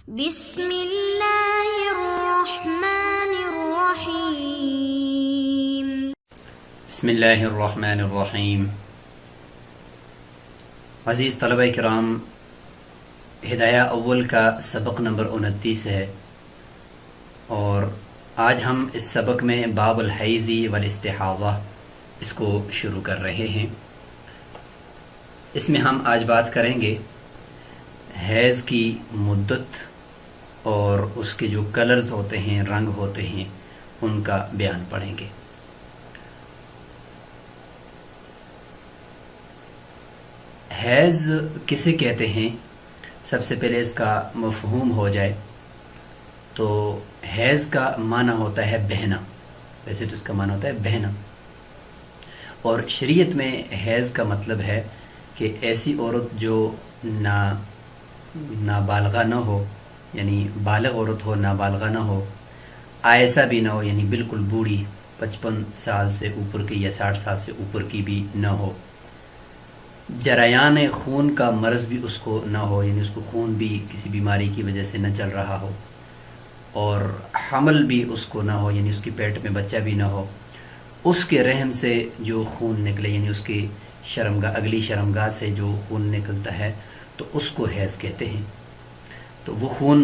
بسم اللہ الرحمن الرحیم۔ بسم اللہ الرحمن الرحیم۔ عزیز طلبہ کرام، ہدایہ اول کا سبق نمبر 29 ہے، اور آج ہم اس سبق میں باب الحیض والاستحاضہ اس کو شروع کر رہے ہیں۔ اس میں ہم آج بات کریں گے حیض کی مدت اور اس کے جو کلرز ہوتے ہیں، رنگ ہوتے ہیں، ان کا بیان پڑھیں گے۔ حیض کسے کہتے ہیں؟ سب سے پہلے اس کا مفہوم ہو جائے تو حیض کا معنی ہوتا ہے بہنا، ویسے تو اس کا معنی ہوتا ہے بہنا، اور شریعت میں حیض کا مطلب ہے کہ ایسی عورت جو نابالغہ نہ ہو، یعنی بالغ عورت ہو، نابالغہ نہ ہو، آئسہ بھی نہ ہو، یعنی بالکل بوڑھی 55 سال سے اوپر کی یا 60 سال سے اوپر کی بھی نہ ہو، جریان خون کا مرض بھی اس کو نہ ہو، یعنی اس کو خون بھی کسی بیماری کی وجہ سے نہ چل رہا ہو، اور حمل بھی اس کو نہ ہو، یعنی اس کی پیٹ میں بچہ بھی نہ ہو، اس کے رحم سے جو خون نکلے، یعنی اس کی شرمگاہ، اگلی شرمگاہ سے جو خون نکلتا ہے تو اس کو حیض کہتے ہیں۔ تو وہ خون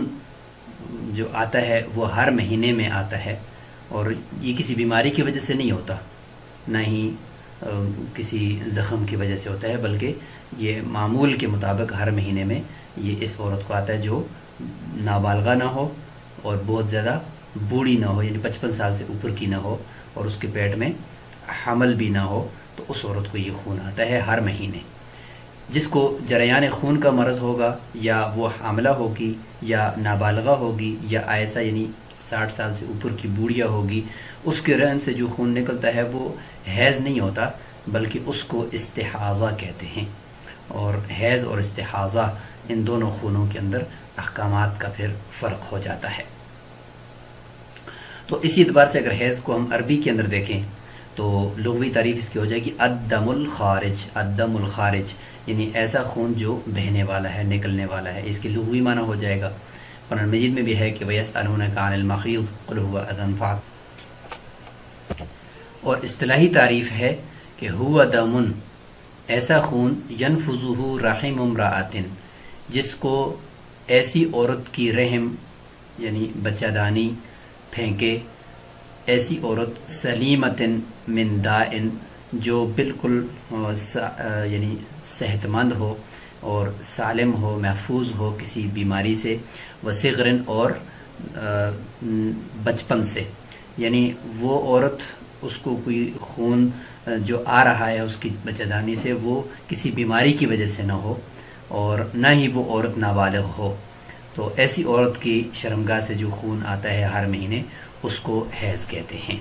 جو آتا ہے وہ ہر مہینے میں آتا ہے، اور یہ کسی بیماری کی وجہ سے نہیں ہوتا، نہ ہی کسی زخم کی وجہ سے ہوتا ہے، بلکہ یہ معمول کے مطابق ہر مہینے میں یہ اس عورت کو آتا ہے جو نابالغہ نہ ہو اور بہت زیادہ بوڑھی نہ ہو، یعنی 55 سال سے اوپر کی نہ ہو، اور اس کے پیٹ میں حمل بھی نہ ہو، تو اس عورت کو یہ خون آتا ہے ہر مہینے۔ جس کو جریان خون کا مرض ہوگا، یا وہ حاملہ ہوگی، یا نابالغہ ہوگی، یا آئسہ یعنی 60 سال سے اوپر کی بوڑھیا ہوگی، اس کے رحم سے جو خون نکلتا ہے وہ حیض نہیں ہوتا، بلکہ اس کو استحاضہ کہتے ہیں۔ اور حیض اور استحاضہ ان دونوں خونوں کے اندر احکامات کا پھر فرق ہو جاتا ہے۔ تو اسی اعتبار سے اگر حیض کو ہم عربی کے اندر دیکھیں تو لغوی تعریف اس کی ہو جائے گی الدم الخارج، الدم الخارج، یعنی ایسا خون جو بہنے والا ہے، نکلنے والا ہے، اس کی لغوی معنی ہو جائے گا۔ قرآن مجید میں بھی ہے کہ وَيَسْأَلُونَكَ عَنِ الْمَحِيضِ قُلْ هُوَ أَذًى فَاعْتَزِلُوا۔ اور اصطلاحی تعریف ہے کہ هُوَ دَمٌ، ایسا خون يَنْفُذُهُ رَحِمُ امْرَأَةٍ، جس کو ایسی عورت کی رحم یعنی بچہ دانی پھینکے، ایسی عورت سلیمۃ من داء، جو بالکل یعنی صحت مند ہو اور سالم ہو، محفوظ ہو کسی بیماری سے، وصغر، اور بچپن سے، یعنی وہ عورت، اس کو کوئی خون جو آ رہا ہے اس کی بچہ دانی سے وہ کسی بیماری کی وجہ سے نہ ہو، اور نہ ہی وہ عورت نابالغ ہو، تو ایسی عورت کی شرمگاہ سے جو خون آتا ہے ہر مہینے اس کو حیض کہتے ہیں۔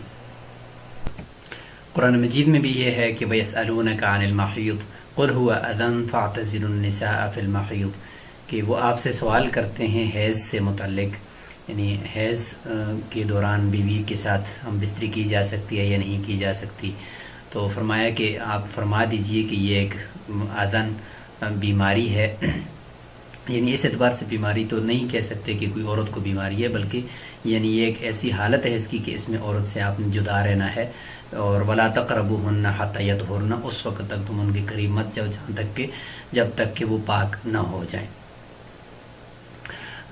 قرآن مجید میں بھی یہ ہے کہ وَيَسْأَلُونَكَ عَنِ الْمَحِيضِ قُلْ هُوَ أَذًى فَاعْتَزِلُوا النِّسَاءَ فِي الْمَحِيضِ، کہ وہ آپ سے سوال کرتے ہیں حیض سے متعلق، یعنی حیض کے دوران بیوی کے ساتھ ہم بستری کی جا سکتی ہے یا نہیں کی جا سکتی، تو فرمایا کہ آپ فرما دیجئے کہ یہ ایک اذن بیماری ہے، یعنی اس اعتبار سے بیماری تو نہیں کہہ سکتے کہ کوئی عورت کو بیماری ہے، بلکہ یعنی یہ ایک ایسی حالت ہے اس کی کہ اس میں عورت سے آپ نے جدا رہنا ہے، اور وَلَا تَقْرَبُوهُنَّ حَتَّى يَطْهُرْنَ، اس وقت تک تم ان کے قریب مت جاؤ جب تک کہ وہ پاک نہ ہو جائیں۔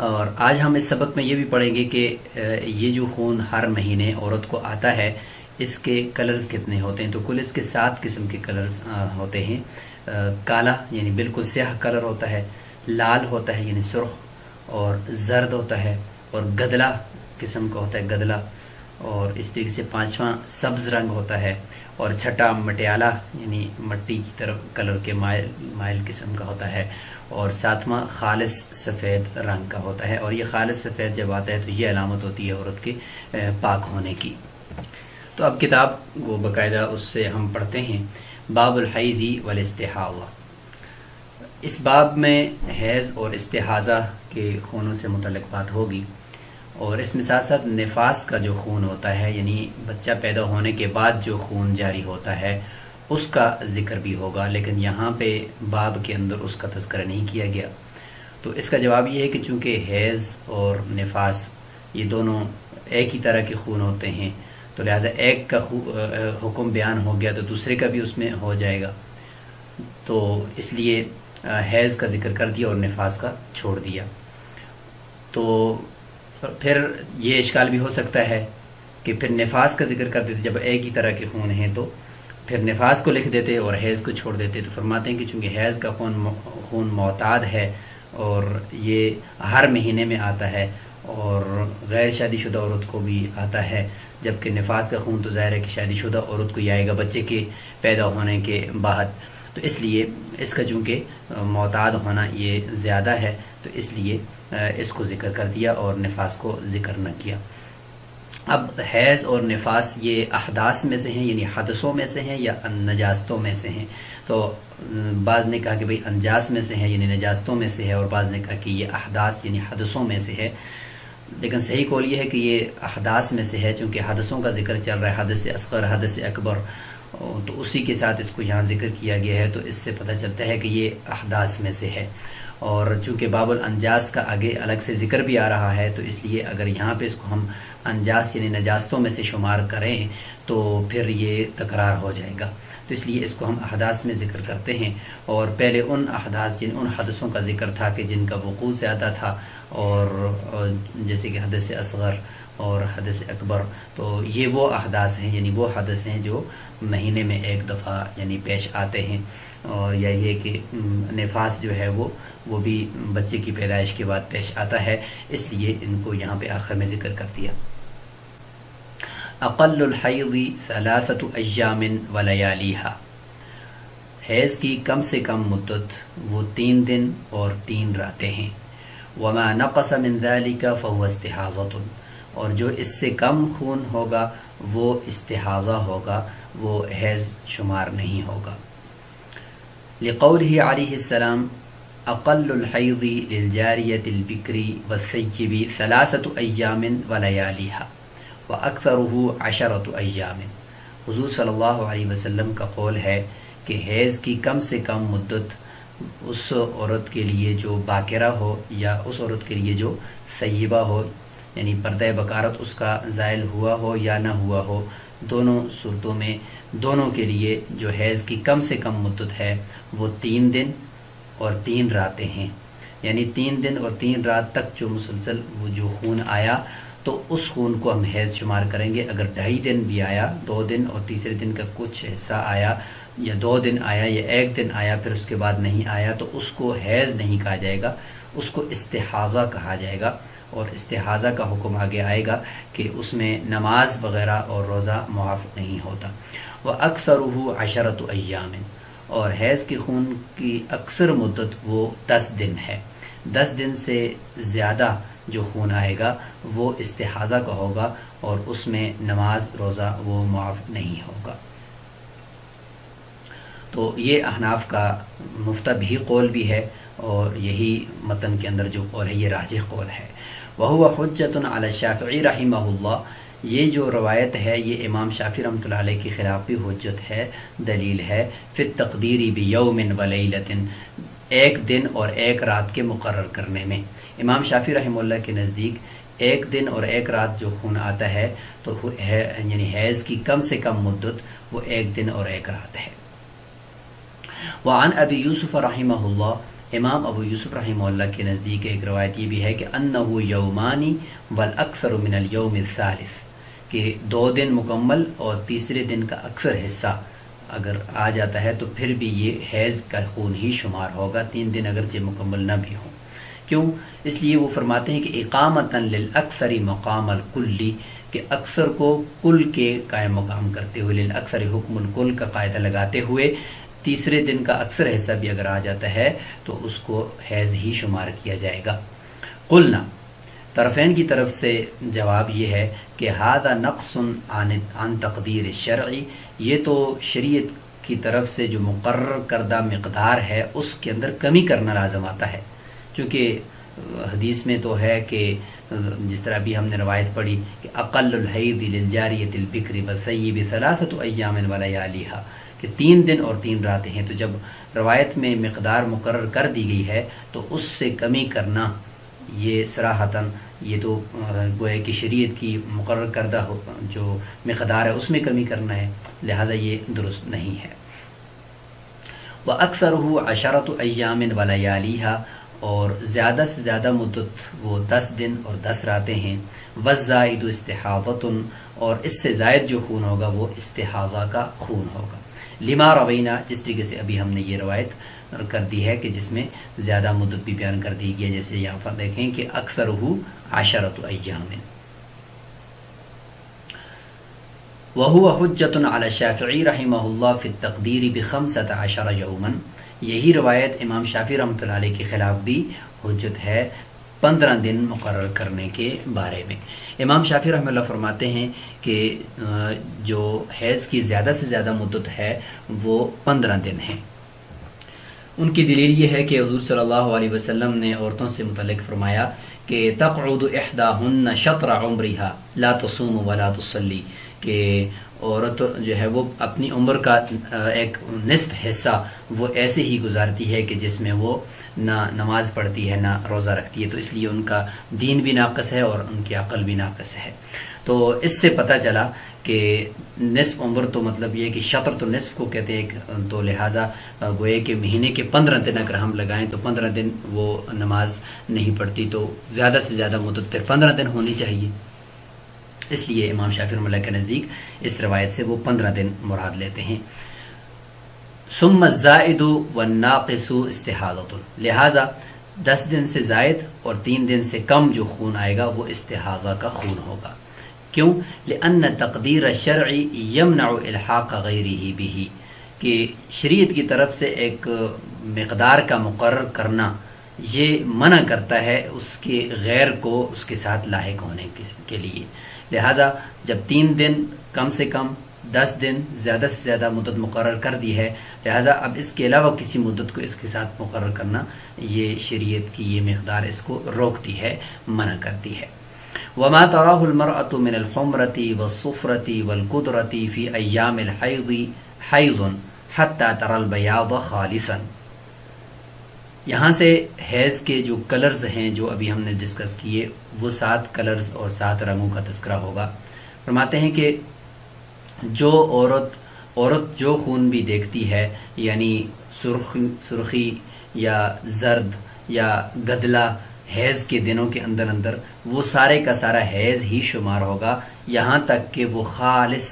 اور آج ہم اس سبق میں یہ بھی پڑھیں گے کہ یہ جو خون ہر مہینے عورت کو آتا ہے اس کے کلرز کتنے ہوتے ہیں۔ تو کل اس کے 7 قسم کے کلرز ہوتے ہیں۔ کالا یعنی بالکل سیاہ کلر ہوتا ہے، لال ہوتا ہے یعنی سرخ، اور زرد ہوتا ہے، اور گدلا قسم کا ہوتا ہے گدلا، اور اس طریقے سے 5واں سبز رنگ ہوتا ہے، اور چھٹا مٹیالہ یعنی مٹی کی طرف کلر کے مائل قسم کا ہوتا ہے، اور 7واں خالص سفید رنگ کا ہوتا ہے۔ اور یہ خالص سفید جب آتا ہے تو یہ علامت ہوتی ہے عورت کے پاک ہونے کی۔ تو اب کتاب کو باقاعدہ اس سے ہم پڑھتے ہیں۔ باب الحیض والاستحاضہ، اس باب میں حیض اور استحاضہ کے خونوں سے متعلق بات ہوگی، اور اس میں ساتھ ساتھ نفاس کا جو خون ہوتا ہے، یعنی بچہ پیدا ہونے کے بعد جو خون جاری ہوتا ہے اس کا ذکر بھی ہوگا، لیکن یہاں پہ باب کے اندر اس کا تذکرہ نہیں کیا گیا۔ تو اس کا جواب یہ ہے کہ چونکہ حیض اور نفاس یہ دونوں ایک ہی طرح کے خون ہوتے ہیں، تو لہٰذا ایک کا حکم بیان ہو گیا تو دوسرے کا بھی اس میں ہو جائے گا، تو اس لیے حیض کا ذکر کر دیا اور نفاس کا چھوڑ دیا۔ تو پھر یہ اشکال بھی ہو سکتا ہے کہ پھر نفاس کا ذکر کر دیتے، جب ایک ہی طرح کے خون ہیں تو پھر نفاس کو لکھ دیتے اور حیض کو چھوڑ دیتے۔ تو فرماتے ہیں کہ چونکہ حیض کا خون معتاد ہے اور یہ ہر مہینے میں آتا ہے اور غیر شادی شدہ عورت کو بھی آتا ہے، جبکہ نفاس کا خون تو ظاہر ہے کہ شادی شدہ عورت کو ہی آئے گا بچے کے پیدا ہونے کے بعد، تو اس لیے اس کا چونکہ معتاد ہونا یہ زیادہ ہے تو اس لیے اس کو ذکر کر دیا اور نفاس کو ذکر نہ کیا۔ اب حیض اور نفاس یہ احداث میں سے ہیں، یعنی حدثوں میں سے ہیں یا نجاستوں میں سے ہیں، تو بعض نے کہا کہ بھئی انجاس میں سے ہے یعنی نجاستوں میں سے ہے، اور بعض نے کہا کہ یہ احداث یعنی حدثوں میں سے ہے، لیکن صحیح قول یہ ہے کہ یہ احداث میں سے ہے، چونکہ حدثوں کا ذکر چل رہا ہے، حدث اصغر حدث اکبر، تو اسی کے ساتھ اس کو یہاں ذکر کیا گیا ہے، تو اس سے پتہ چلتا ہے کہ یہ احداث میں سے ہے، اور چونکہ باب الانجاس کا آگے الگ سے ذکر بھی آ رہا ہے، تو اس لیے اگر یہاں پہ اس کو ہم انجاس یعنی نجاستوں میں سے شمار کریں تو پھر یہ تکرار ہو جائے گا، تو اس لیے اس کو ہم احداث میں ذکر کرتے ہیں، اور پہلے ان احداث یعنی ان حدثوں کا ذکر تھا کہ جن کا وقوع زیادہ تھا، اور جیسے کہ حدث اصغر اور حدث اکبر، تو یہ وہ احداث ہیں یعنی وہ حدث ہیں جو مہینے میں ایک دفعہ یعنی پیش آتے ہیں، اور یا یہ کہ نفاس جو ہے وہ بھی بچے کی پیدائش کے بعد پیش آتا ہے، اس لیے ان کو یہاں پہ آخر میں ذکر کر دیا۔ اقل الحیض 3 ایام ولیالیہا، حیض کی کم سے کم مدت وہ 3 دن اور 3 راتیں ہیں۔ وما نقص من ذلك فهو استحاضۃ، اور جو اس سے کم خون ہوگا وہ استحاضہ ہوگا، وہ حیض شمار نہیں ہوگا۔ لقوله علیہ السلام اقل الحیض للجاریۃ البکر والثیب 3 ایام ولیالیہا واکثرہ 10 ایام۔ حضور صلی اللہ علیہ وسلم کا قول ہے کہ حیض کی کم سے کم مدت اس عورت کے لیے جو باکرہ ہو یا اس عورت کے لیے جو سیبہ ہو، یعنی پردہ بکارت اس کا زائل ہوا ہو یا نہ ہوا ہو، دونوں صورتوں میں دونوں کے لیے جو حیض کی کم سے کم مدت ہے وہ 3 دن اور 3 راتیں ہیں، یعنی 3 دن اور 3 رات تک جو مسلسل وہ جو خون آیا تو اس خون کو ہم حیض شمار کریں گے۔ اگر 2.5 دن بھی آیا، 2 دن اور تیسرے دن کا کچھ حصہ آیا، یا 2 دن آیا یا 1 دن آیا پھر اس کے بعد نہیں آیا، تو اس کو حیض نہیں کہا جائے گا، اس کو استحاضہ کہا جائے گا، اور استحاضہ کا حکم آگے آئے گا کہ اس میں نماز وغیرہ اور روزہ معاف نہیں ہوتا۔ وَأَكْثَرُهُ 10 ایام، اور حیض کے خون کی اکثر مدت وہ 10 دن ہے، 10 دن سے زیادہ جو خون آئے گا وہ استحاضہ کا ہوگا، اور اس میں نماز روزہ وہ معاف نہیں ہوگا۔ تو یہ احناف کا مفتبھی قول بھی ہے، اور یہی متن کے اندر جو قول ہے یہ راجح قول ہے۔ وَهُوَ حُجَّةٌ عَلَى الشَّافِعِي رَحِمَهُ اللَّهُ، یہ جو روایت ہے یہ امام شافعی رحمۃ اللہ علیہ کے خلاف بھی حجت ہے، دلیل ہے، فی التقدیر بیوم ولیلۃ، 1 دن اور 1 رات کے مقرر کرنے میں۔ امام شافعی رحمہ اللہ کے نزدیک 1 دن اور 1 رات جو خون آتا ہے تو یعنی حیض کی کم سے کم مدت وہ 1 دن اور 1 رات ہے۔ وعن ابی یوسف رحمہ اللہ، امام ابو یوسف رحمہ اللہ کے نزدیک ایک روایت یہ بھی ہے کہ انہ یومانی والاکثر من اليوم الثالث، کہ 2 دن مکمل اور تیسرے دن کا اکثر حصہ اگر آ جاتا ہے تو پھر بھی یہ حیض کا خون ہی شمار ہوگا، 3 دن اگرچہ مکمل نہ بھی ہوں۔ کیوں؟ اس لیے وہ فرماتے ہیں کہ اقامتا للاکثر مقام الکلی، کہ اکثر کو کل کے قائم مقام کرتے ہوئے، للاکثر حکم الکل کا قاعدہ لگاتے ہوئے تیسرے دن کا اکثر حصہ بھی اگر آ جاتا ہے تو اس کو حیض ہی شمار کیا جائے گا۔ قلنا، طرفین کی طرف سے جواب یہ ہے کہ ھذا نقص عن تقدیر الشرعی، یہ تو شریعت کی طرف سے جو مقرر کردہ مقدار ہے اس کے اندر کمی کرنا لازم آتا ہے، چونکہ حدیث میں تو ہے کہ جس طرح بھی ہم نے روایت پڑھی کہ اقل الحیض للجاریۃ البکر والثیب 3 ایام ولیالیہا، کہ کہ 3 دن اور 3 راتیں ہیں، تو جب روایت میں مقدار مقرر کر دی گئی ہے تو اس سے کمی کرنا یہ صراحتاً یہ تو گویا کہ شریعت کی مقرر کردہ جو مقدار ہے اس میں کمی کرنا ہے، لہٰذا یہ درست نہیں ہے۔ وَأَكْثَرُهُ 10 أَيَّامٍ وَلَيَالِيهَا، اور زیادہ سے زیادہ مدت وہ 10 دن اور 10 راتیں ہیں۔ وَالزَّائِدُ اسْتِحَاضَةٌ، اور اس سے زائد جو خون ہوگا وہ استحاضہ کا خون ہوگا۔ لما روینا، جس طریقے سے ابھی ہم نے یہ روایت کر دی ہے کہ جس میں زیادہ مدت بھی بیان کر دی گئی ہے، جیسے یہاں پر دیکھیں کہ اکثرہ 10 ایام۔ وَهُوَ حُجَّةٌ عَلَى الشَّافِعِي رَحِمَهُ اللَّهُ فِي التَّقْدِيرِ ب15 يَوْمًا، یہی روایت امام شافعی رحمۃ اللہ علیہ کے خلاف بھی حجت ہے 15 دن مقرر کرنے کے بارے میں۔ امام شافعی رحمۃ اللہ فرماتے ہیں کہ جو حیض کی زیادہ سے زیادہ مدت ہے وہ 15 دن ہے۔ ان کی دلیل یہ ہے کہ حضور صلی اللہ علیہ وسلم نے عورتوں سے متعلق فرمایا کہ تقعد احداہن شطر عمرها لا تصوم ولا تصلی، کہ عورت جو ہے وہ اپنی عمر کا ایک نصف حصہ وہ ایسے ہی گزارتی ہے کہ جس میں وہ نہ نماز پڑھتی ہے نہ روزہ رکھتی ہے، تو اس لیے ان کا دین بھی ناقص ہے اور ان کی عقل بھی ناقص ہے۔ تو اس سے پتہ چلا کہ نصف عمر تو مطلب یہ کہ شطر تو نصف کو کہتے ہیں، تو لہٰذا گوئے کہ مہینے کے 15 دن اگر ہم لگائیں تو 15 دن وہ نماز نہیں پڑھتی، تو زیادہ سے زیادہ مدت پھر 15 دن ہونی چاہیے۔ اس لیے امام شافعی رحمۃ اللہ کے نزدیک اس روایت سے وہ 15 دن مراد لیتے ہیں۔ ثم الزائد والناقص استحاضۃ، لہٰذا 10 دن سے زائد اور 3 دن سے کم جو خون آئے گا وہ استحاضہ کا خون ہوگا۔ کیوں؟ لأن تقدیر الشرع یمنع الحاق غیرہ بہ، کہ شریعت کی طرف سے ایک مقدار کا مقرر کرنا یہ منع کرتا ہے اس کے غیر کو اس کے ساتھ لاحق ہونے کے لیے۔ لہٰذا جب 3 دن کم سے کم 10 دن زیادہ سے زیادہ مدت مقرر کر دی ہے، لہٰذا اب اس کے علاوہ کسی مدت کو اس کے ساتھ مقرر کرنا یہ شریعت کی یہ مقدار اس کو روکتی ہے، منع کرتی ہے۔ وما تراه المرأة من الحمرة والصفرة والقدرة في أيام الحيض حيض حتى ترى البياض خالصا، یہاں سے حیض کے جو کلرز ہیں جو ابھی ہم نے ڈسکس کیے وہ 7 کلرز اور 7 رنگوں کا تذکرہ ہوگا۔ فرماتے ہیں کہ جو عورت جو خون بھی دیکھتی ہے، یعنی سرخی یا زرد یا گدلا حیض کے دنوں کے اندر وہ سارے کا سارا حیض ہی شمار ہوگا، یہاں تک کہ وہ خالص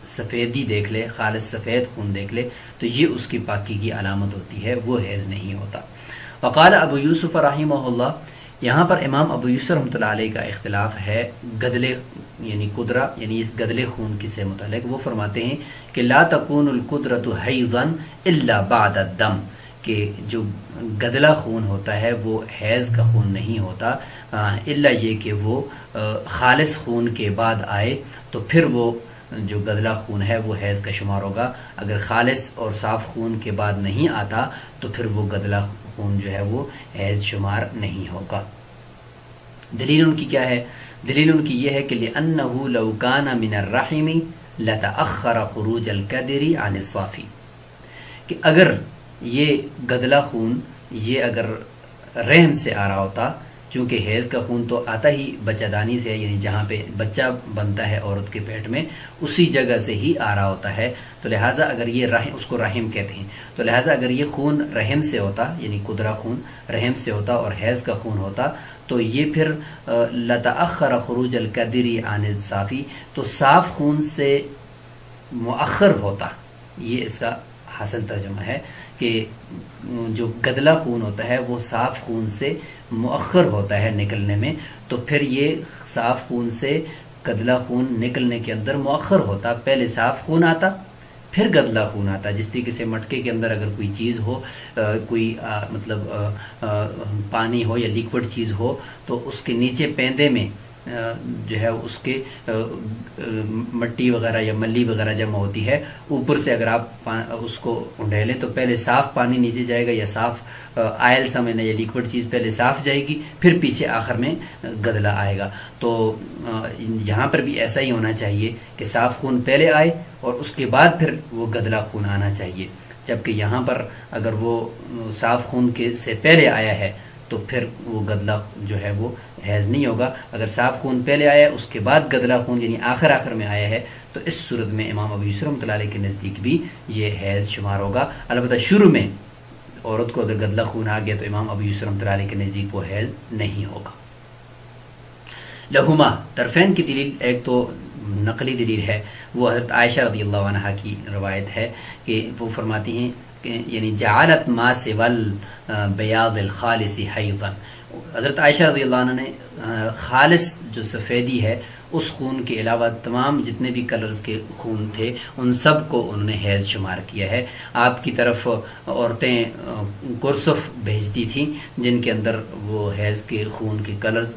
سفیدی دیکھ لے، خالص سفید خون دیکھ لے تو یہ اس کی پاکی کی علامت ہوتی ہے، وہ حیض نہیں ہوتا۔ وقال ابو یوسف رحمہ اللہ، یہاں پر امام ابو یوسف رحمۃ اللہ علیہ کا اختلاف ہے گدلے یعنی قدرہ یعنی اس گدلے خون کی سے متعلق۔ وہ فرماتے ہیں کہ لا تکون القدرۃ حیضا الا بعد الدم، کہ جو گدلا خون ہوتا ہے وہ حیض کا خون نہیں ہوتا الا یہ کہ وہ خالص خون کے بعد آئے تو پھر وہ جو گدلا خون ہے وہ حیض کا شمار ہوگا۔ اگر خالص اور صاف خون کے بعد نہیں آتا تو پھر وہ گدلا خون جو ہے وہ حیض شمار نہیں ہوگا۔ دلیل ان کی کیا ہے؟ دلیل ان کی یہ ہے کہ لأنه لو كان من الرحم لتأخر خروج القدر عن الصافی، کہ اگر یہ گدلا خون یہ اگر رحم سے آ رہا ہوتا، چونکہ حیض کا خون تو آتا ہی بچہ دانی سے، یعنی جہاں پہ بچہ بنتا ہے عورت کے پیٹ میں اسی جگہ سے ہی آ رہا ہوتا ہے، تو لہٰذا اگر یہ رحم، اس کو رحم کہتے ہیں، تو لہٰذا اگر یہ خون رحم سے ہوتا یعنی قدرہ خون رحم سے ہوتا اور حیض کا خون ہوتا تو یہ پھر لتأخر خروج القدر عن الصافی، تو صاف خون سے مؤخر ہوتا، یہ اس کا حاصل ترجمہ ہے کہ جو گدلا خون ہوتا ہے وہ صاف خون سے مؤخر ہوتا ہے نکلنے میں، تو پھر یہ صاف خون سے گدلا خون نکلنے کے اندر مؤخر ہوتا، پہلے صاف خون آتا پھر گدلا خون آتا۔ جس طریقے سے مٹکے کے اندر اگر کوئی چیز ہو، کوئی مطلب پانی ہو یا لیکوڈ چیز ہو تو اس کے نیچے پیندے میں جو ہے اس کے مٹی وغیرہ یا ملی وغیرہ جمع ہوتی ہے، اوپر سے اگر آپ اس کو انڈھیلیں تو پہلے صاف پانی نیچے جائے گا یا صاف آئل سمجھنا یا لیکوڈ چیز پہلے صاف جائے گی، پھر پیچھے آخر میں گدلا آئے گا. تو یہاں پر بھی ایسا ہی ہونا چاہیے کہ صاف خون پہلے آئے اور اس کے بعد پھر وہ گدلا خون آنا چاہیے، جبکہ یہاں پر اگر وہ صاف خون کے سے پہلے آیا ہے تو پھر وہ گدلا جو ہے وہ حیض نہیں ہوگا. اگر صاف خون پہلے آیا ہے اس کے بعد گدلا خون یعنی آخر میں آیا ہے تو اس صورت میں امام ابو یوسف رحمۃ اللہ علیہ کے نزدیک بھی یہ حیض شمار ہوگا. البتہ شروع میں عورت کو اگر گدلا خون آ گیا تو امام ابو یوسف رحمۃ اللہ علیہ کے نزدیک وہ حیض نہیں ہوگا. لہما طرفین کی دلیل ایک تو نقلی دلیل ہے، وہ حضرت عائشہ رضی اللہ عنہا کی روایت ہے کہ وہ فرماتی ہیں کہ یعنی جعلت ما سوال بیاض الخالص حیضا، حضرت عائشہ رضی اللہ عنہ نے خالص جو سفیدی ہے اس خون کے علاوہ تمام جتنے بھی کلرز کے خون تھے ان سب کو انہوں نے حیض شمار کیا ہے. آپ کی طرف عورتیں کرسف بھیجتی تھیں جن کے اندر وہ حیض کے خون کے کلرز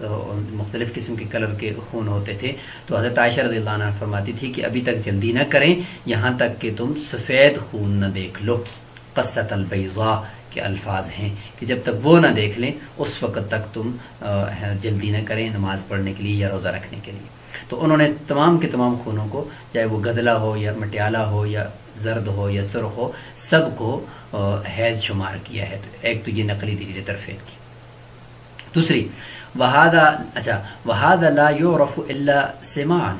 مختلف قسم کے کلر کے خون ہوتے تھے، تو حضرت عائشہ رضی اللہ عنہ فرماتی تھی کہ ابھی تک جلدی نہ کریں یہاں تک کہ تم سفید خون نہ دیکھ لو. قصۃ البیضاء کے الفاظ ہیں کہ جب تک وہ نہ دیکھ لیں اس وقت تک تم جلدی نہ کریں نماز پڑھنے کے لیے یا روزہ رکھنے کے لیے. تو انہوں نے تمام کے تمام خونوں کو، چاہے وہ گدلا ہو یا مٹیالہ ہو یا زرد ہو یا سرخ ہو، سب کو حیض شمار کیا ہے. ایک تو یہ نقلی دلیل طرفین کی. دوسری وہذا لا يعرف الا سماعا،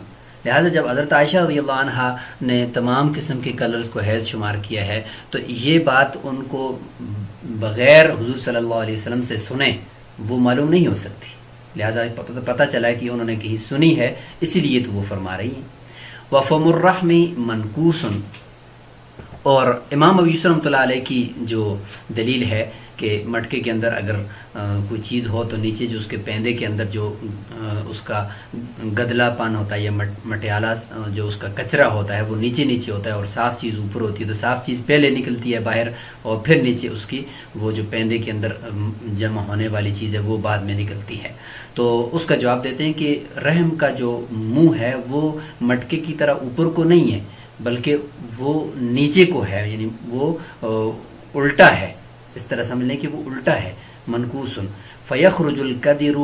لہذا جب حضرت عائشہ رضی اللہ عنہ نے تمام قسم کے کلرز کو حیض شمار کیا ہے تو یہ بات ان کو بغیر حضور صلی اللہ علیہ وسلم سے سنے وہ معلوم نہیں ہو سکتی، لہذا پتہ چلا کہ انہوں نے کہیں سنی ہے اسی لیے تو وہ فرما رہی ہیں. وفم الرحم منکوس، اور امام ابو یوسف رحمۃ اللہ علیہ کی جو دلیل ہے کہ مٹکے کے اندر اگر کوئی چیز ہو تو نیچے جو اس کے پیندے کے اندر جو اس کا گدلا پان ہوتا ہے یا مٹیالہ جو اس کا کچرا ہوتا ہے وہ نیچے ہوتا ہے اور صاف چیز اوپر ہوتی ہے، تو صاف چیز پہلے نکلتی ہے باہر اور پھر نیچے اس کی وہ جو پیندے کے اندر جمع ہونے والی چیز ہے وہ بعد میں نکلتی ہے. تو اس کا جواب دیتے ہیں کہ رحم کا جو منہ ہے وہ مٹکے کی طرح اوپر کو نہیں ہے بلکہ وہ نیچے کو ہے، یعنی وہ الٹا ہے. اس طرح سمجھ لیں کہ وہ الٹا ہے. منکوسن فیخرج القدر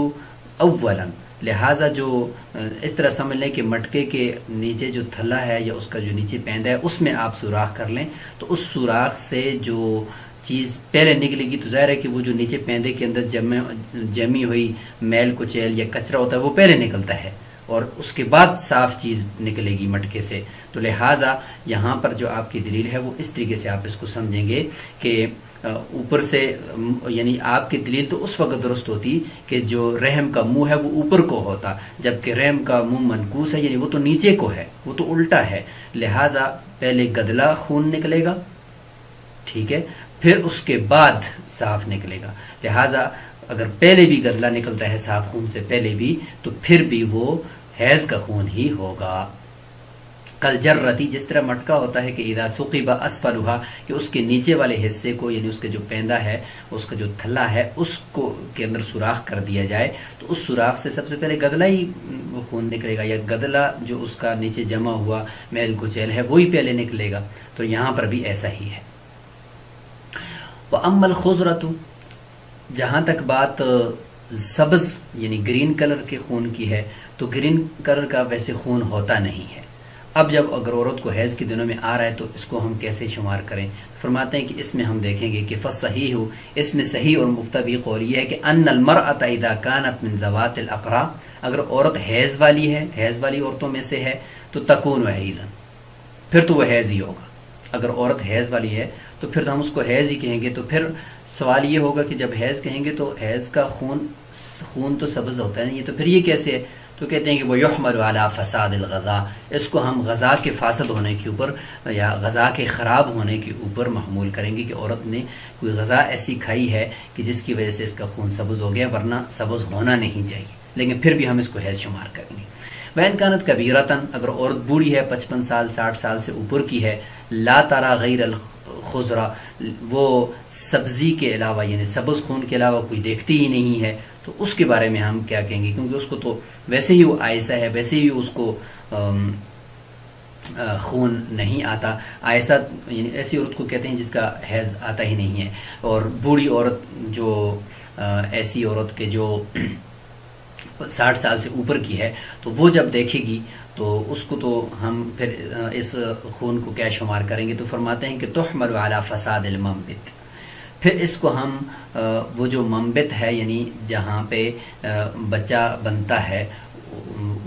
اولا، لہٰذا جو اس طرح سمجھ لیں کہ مٹکے کے نیچے جو تھلا ہے یا اس کا جو نیچے پیندا ہے اس میں آپ سوراخ کر لیں تو اس سوراخ سے جو چیز پہلے نکلے گی تو ظاہر ہے کہ وہ جو نیچے پیندے کے اندر جمی ہوئی میل کچیل یا کچرا ہوتا ہے وہ پہلے نکلتا ہے اور اس کے بعد صاف چیز نکلے گی مٹکے سے. تو لہٰذا یہاں پر جو آپ کی دلیل ہے وہ اس طریقے سے آپ اس کو سمجھیں گے کہ اوپر سے، یعنی آپ کی دلیل تو اس وقت درست ہوتی کہ جو رحم کا منہ ہے وہ اوپر کو ہوتا، جبکہ رحم کا منہ منکوس ہے یعنی وہ تو نیچے کو ہے، وہ تو الٹا ہے. لہٰذا پہلے گدلا خون نکلے گا، ٹھیک ہے، پھر اس کے بعد صاف نکلے گا. لہٰذا اگر پہلے بھی گدلا نکلتا ہے صاف خون سے پہلے بھی تو پھر بھی وہ حیض کا خون ہی ہوگا. کل جرتی، جس طرح مٹکا ہوتا ہے کہ اذا ثقب اسفلها، کہ اس کے نیچے والے حصے کو یعنی اس کے جو پیندا ہے اس کا جو تھلا ہے اس کو کے اندر سوراخ کر دیا جائے تو اس سوراخ سے سب سے پہلے گدلا ہی خون نکلے گا، یا گدلا جو اس کا نیچے جمع ہوا میل کچیل ہے وہی پہلے نکلے گا. تو یہاں پر بھی ایسا ہی ہے. وَأَمَّا الْخُضْرَةُ، جہاں تک بات سبز یعنی گرین کلر کے خون کی ہے تو گرین کلر کا ویسے خون ہوتا نہیں ہے. اب جب اگر عورت کو حیض کے دنوں میں آ رہا ہے تو اس کو ہم کیسے شمار کریں؟ فرماتے ہیں کہ اس میں ہم دیکھیں گے کہ فصحیح، اس میں صحیح اور مفتبی قول یہ ہے کہ ان المرأة اذا كانت من ذوات الاقراء، اگر عورت حیض والی ہے، حیض والی عورتوں میں سے ہے تو تکون حیضا، پھر تو وہ حیض ہی ہوگا. اگر عورت حیض والی ہے تو پھر ہم اس کو حیض ہی کہیں گے. تو پھر سوال یہ ہوگا کہ جب حیض کہیں گے تو حیض کا خون تو سبز ہوتا ہے نہیں، تو پھر یہ کیسے ہے؟ تو کہتے ہیں کہ وہ یحمل علی فساد الغذاء، اس کو ہم غذا کے فاسد ہونے کے اوپر یا غذا کے خراب ہونے کے اوپر محمول کریں گے کہ عورت نے کوئی غذا ایسی کھائی ہے کہ جس کی وجہ سے اس کا خون سبز ہو گیا، ورنہ سبز ہونا نہیں چاہیے، لیکن پھر بھی ہم اس کو حیض شمار کریں گے. وَإِنْ كَانَتْ كَبِيرَةً، اگر عورت بوڑھی ہے 55 سال 60 سال سے اوپر کی ہے، لا ترى غیر الخضرا، وہ سبزی کے علاوہ یعنی سبز خون کے علاوہ کوئی دیکھتی ہی نہیں ہے، تو اس کے بارے میں ہم کیا کہیں گے؟ کیونکہ اس کو تو ویسے ہی وہ آئسہ ہے، ویسے ہی اس کو خون نہیں آتا. آئسہ یعنی ایسی عورت کو کہتے ہیں جس کا حیض آتا ہی نہیں ہے. اور بوڑھی عورت جو ایسی عورت کے جو 60 سال سے اوپر کی ہے، تو وہ جب دیکھے گی تو اس کو تو ہم پھر اس خون کو کیا شمار کریں گے؟ تو فرماتے ہیں کہ تحمل علی فساد المنبت. پھر اس کو ہم وہ جو منبت ہے یعنی جہاں پہ بچہ بنتا ہے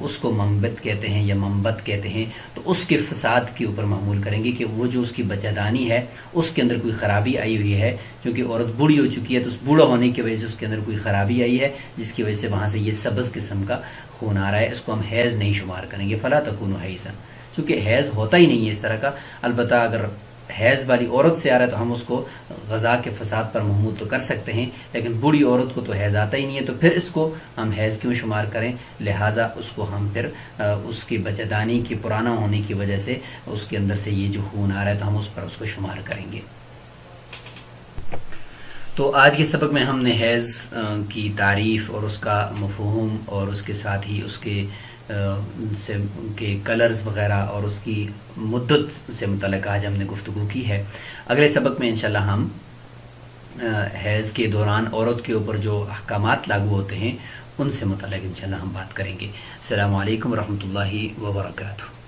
اس کو منبت کہتے ہیں یا منبت کہتے ہیں، تو اس کے فساد کے اوپر معمول کریں گے کہ وہ جو اس کی بچہ دانی ہے اس کے اندر کوئی خرابی آئی ہوئی ہے، کیونکہ عورت بوڑھی ہو چکی ہے تو اس بوڑھا ہونے کی وجہ سے اس کے اندر کوئی خرابی آئی ہے جس کی وجہ سے وہاں سے یہ سبز قسم کا خون آ رہا ہے. اس کو ہم حیض نہیں شمار کریں گے. فلا تکونوا حیضا، چونکہ حیض ہوتا ہی نہیں ہے اس طرح کا. البتہ اگر حیض والی عورت سے آ رہا ہے تو ہم اس کو غذا کے فساد پر محمول تو کر سکتے ہیں، لیکن بوڑھی عورت کو تو حیض آتا ہی نہیں ہے، تو پھر اس کو ہم حیض کیوں شمار کریں؟ لہٰذا اس کو ہم پھر اس کی بچہ دانی کی پرانا ہونے کی وجہ سے اس کے اندر سے یہ جو خون آ رہا ہے تو ہم اس پر اس کو شمار کریں گے. تو آج کے سبق میں ہم نے حیض کی تعریف اور اس کا مفہوم اور اس کے ساتھ ہی اس کے کلرز وغیرہ اور اس کی مدت سے متعلق آج ہم نے گفتگو کی ہے. اگلے سبق میں انشاءاللہ ہم حیض کے دوران عورت کے اوپر جو احکامات لاگو ہوتے ہیں ان سے متعلق انشاءاللہ ہم بات کریں گے. السلام علیکم ورحمۃ اللہ وبرکاتہ.